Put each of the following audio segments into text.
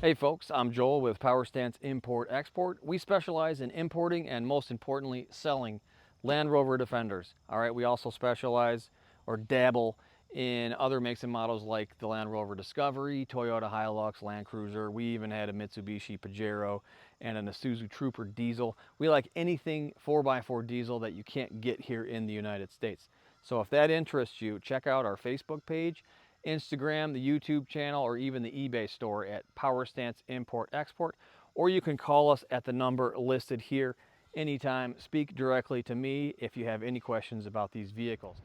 Hey folks, I'm Joel with Power Stance Import Export. We specialize in importing and most importantly selling Land Rover Defenders. All right, we also specialize or dabble in other makes and models like the Land Rover Discovery, Toyota Hilux, Land Cruiser. We even had a Mitsubishi Pajero and an Isuzu Trooper diesel. We like anything 4x4 diesel that you can't get here in the United States. So if that interests you, check out our Facebook page, Instagram, the YouTube channel, or even the eBay store at Power Stance Import Export, or you can call us at the number listed here anytime. Speak directly to me if you have any questions about these vehicles.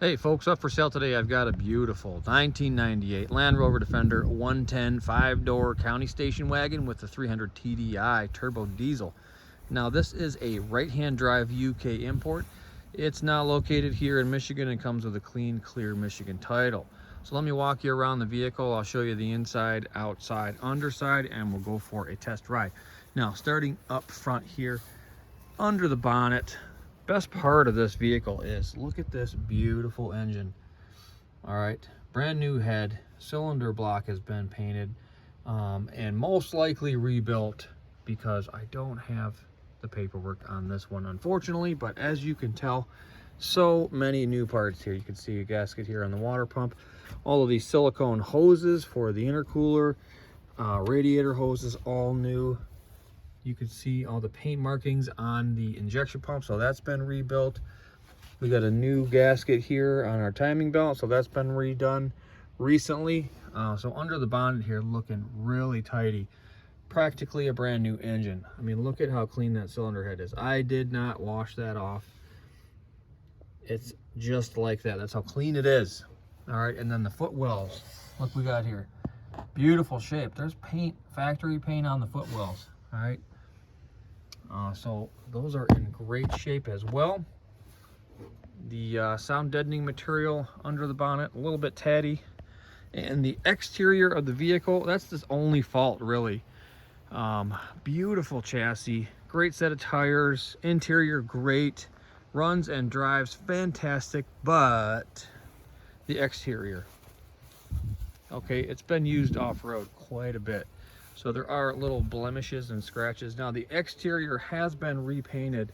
Hey folks, up for sale today I've got a beautiful 1998 Land Rover Defender 110 5-door county station wagon with the 300 TDI turbo diesel. Now this is a right-hand drive UK import. It's now located here in Michigan and comes with a clean, clear Michigan title. So let me walk you around the vehicle. I'll show you the inside, outside, underside, and we'll go for a test ride. Now, starting up front here, under the bonnet, best part of this vehicle is, look at this beautiful engine. All right, brand new head, cylinder block has been painted, and most likely rebuilt because I don't have the paperwork on this one, unfortunately, but as you can tell, so many new parts here. You can see a gasket here on the water pump, all of these silicone hoses for the intercooler, radiator hoses, all new. You can see all the paint markings on the injection pump, so that's been rebuilt. We got a new gasket here on our timing belt, so that's been redone recently. So under the bonnet here, looking really tidy. Practically a brand new engine. I mean, look at how clean that cylinder head is. I did not wash that off. It's just like that. That's how clean it is. All right, and then the footwells. Look, we got here. Beautiful shape. There's paint, factory paint on the footwells. All right. So those are in great shape as well. The sound deadening material under the bonnet, a little bit tatty. And the exterior of the vehicle, that's the only fault really. Beautiful chassis, great set of tires, interior great, runs and drives fantastic, but the exterior, okay, it's been used off-road quite a bit, so there are little blemishes and scratches. Now the exterior has been repainted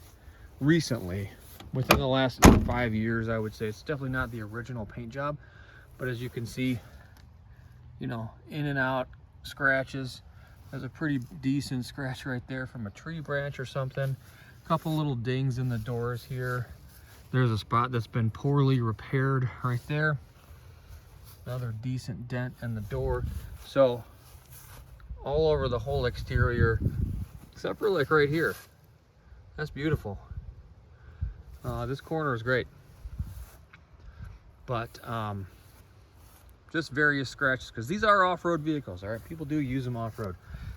recently, within the last 5 years. I would say it's definitely not the original paint job, but as you can see, you know, in and out scratches. There's a pretty decent scratch right there from a tree branch or something. A couple little dings in the doors here. There's a spot that's been poorly repaired right there. Another decent dent in the door. So all over the whole exterior, except for like right here. That's beautiful. This corner is great. But just various scratches, because these are off-road vehicles. All right, people do use them off-road.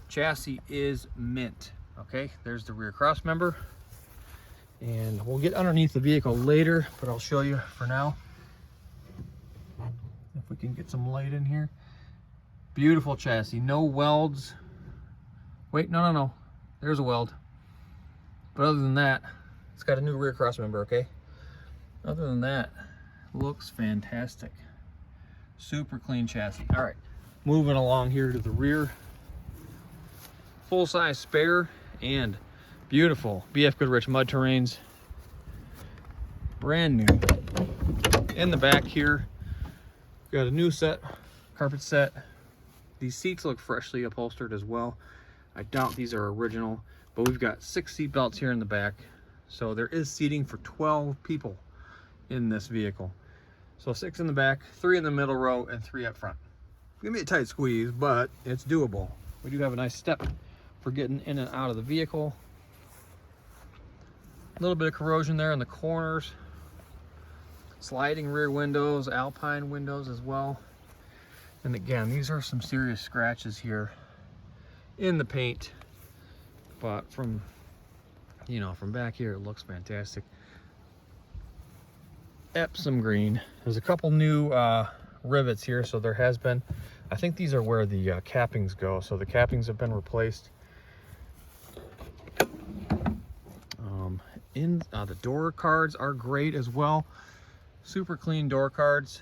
Chassis is mint. Okay, there's the rear cross member, and we'll get underneath the vehicle later, but I'll show you for now. If we can get some light in here. Beautiful chassis, no welds. Wait, no, there's a weld, but other than that, it's got a new rear cross member. Okay, other than that, looks fantastic. Super clean chassis. All right, moving along here to the rear. Full-size spare and beautiful BF Goodrich mud terrains. Brand new. In the back here, got a new carpet set. These seats look freshly upholstered as well. I doubt these are original, but we've got 6 seat belts here in the back. So there is seating for 12 people in this vehicle. So 6 in the back, 3 in the middle row, and 3 up front. It's gonna be a tight squeeze, but it's doable. We do have a nice step for getting in and out of the vehicle. A little bit of corrosion there in the corners. Sliding rear windows, Alpine windows as well. And again, these are some serious scratches here in the paint, but from, you know, from back here, it looks fantastic. Epsom green. There's a couple new rivets here, so there has been, I think these are where the cappings go, so the cappings have been replaced. The door cards are great as well. Super clean door cards.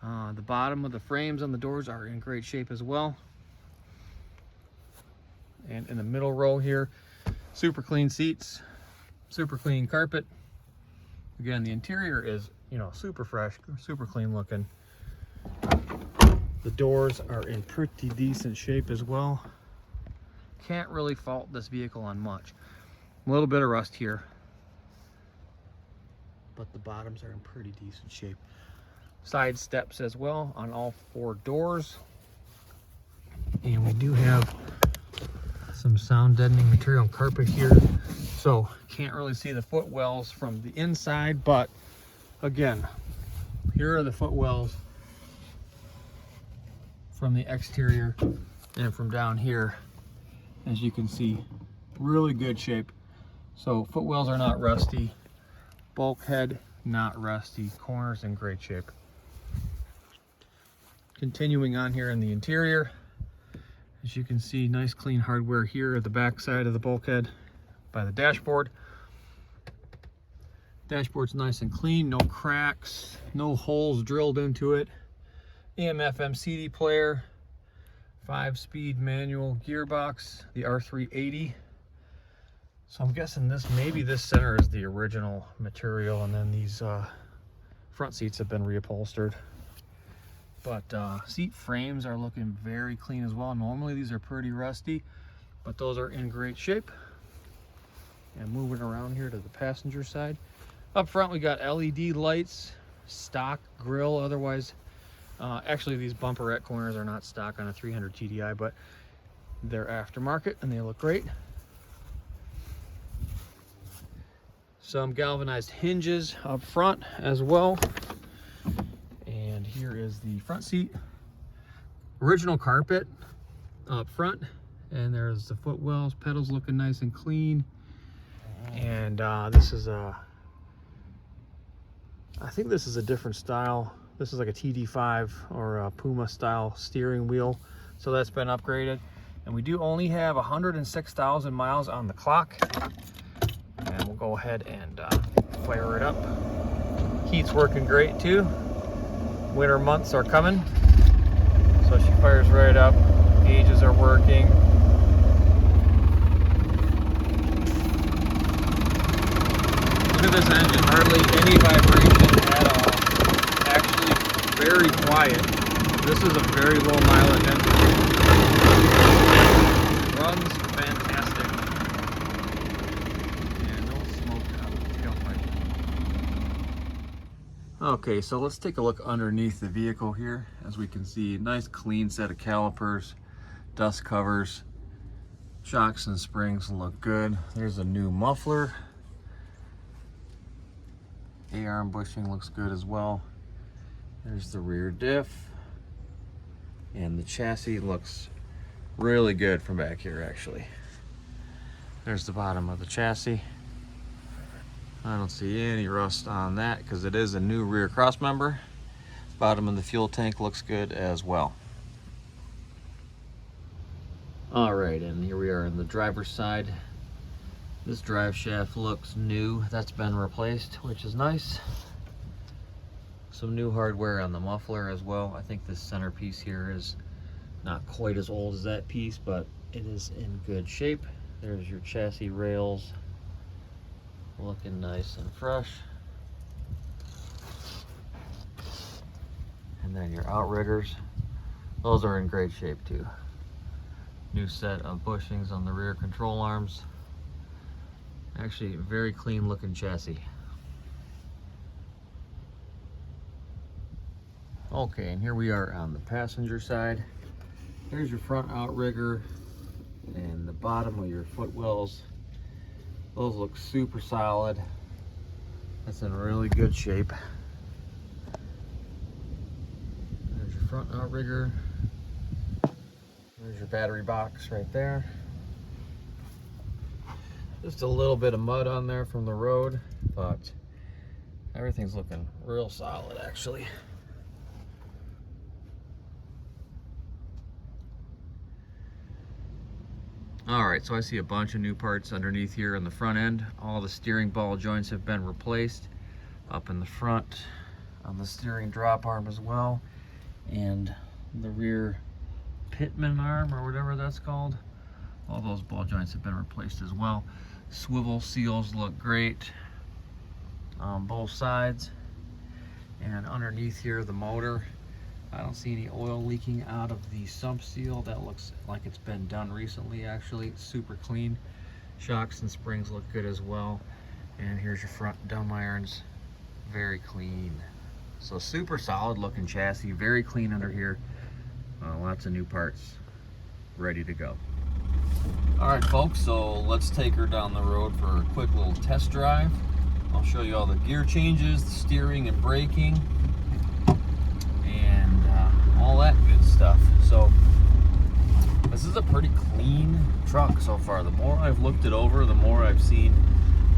The bottom of the frames on the doors are in great shape as well. And in the middle row here, super clean seats, super clean carpet. Again, the interior is, you know, super fresh, super clean looking. The doors are in pretty decent shape as well. Can't really fault this vehicle on much. A little bit of rust here, but the bottoms are in pretty decent shape. Side steps as well on all 4 doors. And we do have some sound deadening material carpet here. So can't really see the footwells from the inside, but again, here are the footwells from the exterior, and from down here, as you can see, really good shape. So footwells are not rusty, bulkhead not rusty, corners in great shape. Continuing on here in the interior, as you can see, nice clean hardware here at the back side of the bulkhead by the dashboard. Dashboard's nice and clean, no cracks, no holes drilled into it. AM/FM CD player, 5-speed manual gearbox, the R380. So I'm guessing maybe this center is the original material, and then these front seats have been reupholstered. But seat frames are looking very clean as well. Normally these are pretty rusty, but those are in great shape. And moving around here to the passenger side. Up front we got LED lights, stock grille, otherwise actually these bumperette corners are not stock on a 300 TDI, but they're aftermarket and they look great. Some galvanized hinges up front as well. And here is the front seat. Original carpet up front, and there's the footwells, pedals looking nice and clean. And this is I think this is a different style. This is like a TD5 or a Puma style steering wheel. So that's been upgraded. And we do only have 106,000 miles on the clock. And we'll go ahead and fire it up. Heat's working great too. Winter months are coming. So she fires right up. Gauges are working. Look at this engine, hardly any vibration at all. Actually very quiet. This is a very low mileage engine. Runs fantastic. And no smoke out of the tailpipe. Okay, so let's take a look underneath the vehicle here. As we can see, nice clean set of calipers, dust covers, shocks and springs look good. There's a new muffler. A-arm bushing looks good as well. There's the rear diff. And the chassis looks really good from back here actually. There's the bottom of the chassis. I don't see any rust on that because it is a new rear cross member. Bottom of the fuel tank looks good as well. All right, and here we are on the driver's side. This drive shaft looks new. That's been replaced, which is nice. Some new hardware on the muffler as well. I think this centerpiece here is not quite as old as that piece, but it is in good shape. There's your chassis rails, looking nice and fresh. And then your outriggers, those are in great shape too. New set of bushings on the rear control arms. Actually, very clean looking chassis. Okay, and here we are on the passenger side. There's your front outrigger and the bottom of your footwells. Those look super solid. That's in really good shape. There's your front outrigger. There's your battery box right there. Just a little bit of mud on there from the road, but everything's looking real solid actually. Alright, so I see a bunch of new parts underneath here on the front end. All the steering ball joints have been replaced up in the front, on the steering drop arm as well, and the rear pitman arm or whatever that's called. All those ball joints have been replaced as well. Swivel seals look great on both sides. And underneath here, the motor, I don't see any oil leaking out of the sump seal. That looks like it's been done recently, actually. Super clean. Shocks and springs look good as well. And here's your front dumb irons. Very clean. So super solid looking chassis, very clean under here. Lots of new parts ready to go. All right, folks, so let's take her down the road for a quick little test drive. I'll show you all the gear changes, the steering and braking, and all that good stuff. So this is a pretty clean truck so far. The more I've looked it over, the more I've seen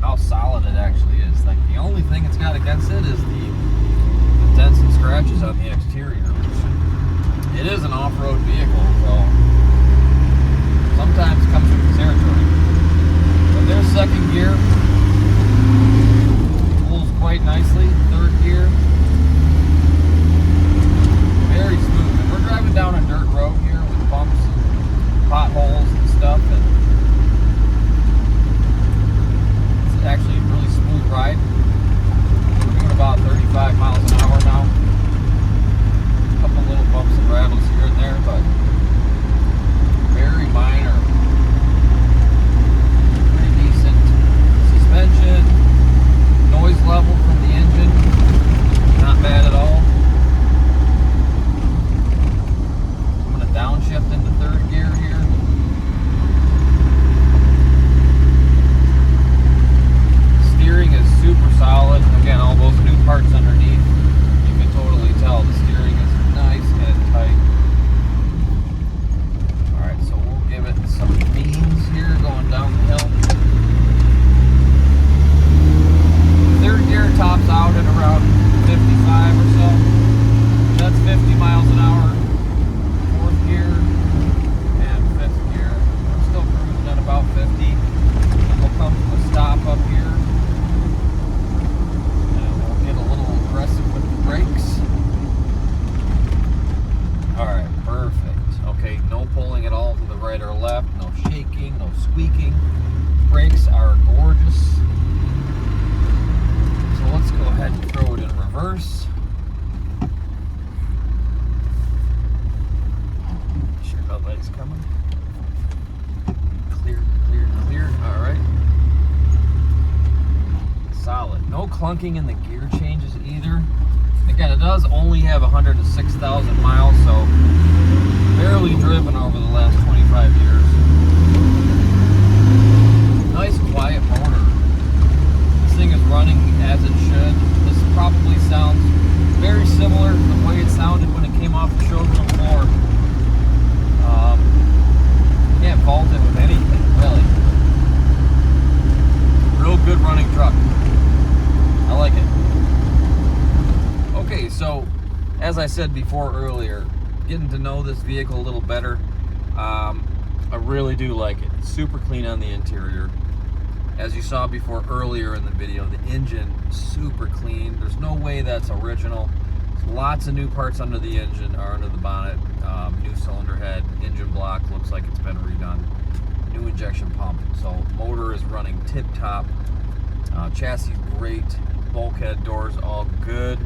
how solid it actually is. Like, the only thing it's got against it is the dents and scratches on the exterior. It is an off-road vehicle, so sometimes it comes with the territory. But there's second gear. Pulls quite nicely. Third gear. Very smooth. And we're driving down a dirt road here with bumps and potholes and stuff. And it's actually a really smooth ride. We're doing about 35 miles an hour now. A couple little bumps and rattles here and there, but very minor. Pretty decent suspension. Noise level from the engine, not bad at all. I'm going to downshift into third gear here. Steering is super solid. Again, all those new parts underneath, you can totally tell the steering is nice and tight. Alright, so we'll give it some beans here going down the hill. Third gear tops out at around 55 or so. That's 50 miles an hour. Fourth gear and fifth gear. We're still cruising at about 50. We'll come to a stop up here. And we'll get a little aggressive with the brakes. Alright, perfect. Okay, no pulling at all to the right or left. No shaking, no squeaking. Brakes are gorgeous. So let's go ahead and throw it in reverse. Sure how that's coming. Clear, clear, clear. All right. Solid. No clunking in the gear changes either. Again, it does only have 106,000 miles, so barely driven over the last 25 years. Nice quiet motor. This thing is running as it should. This probably sounds very similar to the way it sounded when it came off the showroom floor. Can't fault it with anything, really. Real good running truck. I like it. Okay, so as I said before earlier, getting to know this vehicle a little better, I really do like it. It's super clean on the interior. As you saw before earlier in the video, the engine super clean. There's no way that's original. There's lots of new parts under the engine or under the bonnet. New cylinder head, engine block looks like it's been redone. New injection pump. So motor is running tip top. Chassis great. Bulkhead doors all good.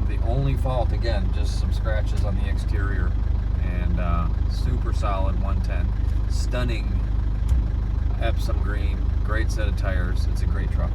The only fault, again, just some scratches on the exterior. And super solid 110. Stunning Epsom green, great set of tires. It's a great truck.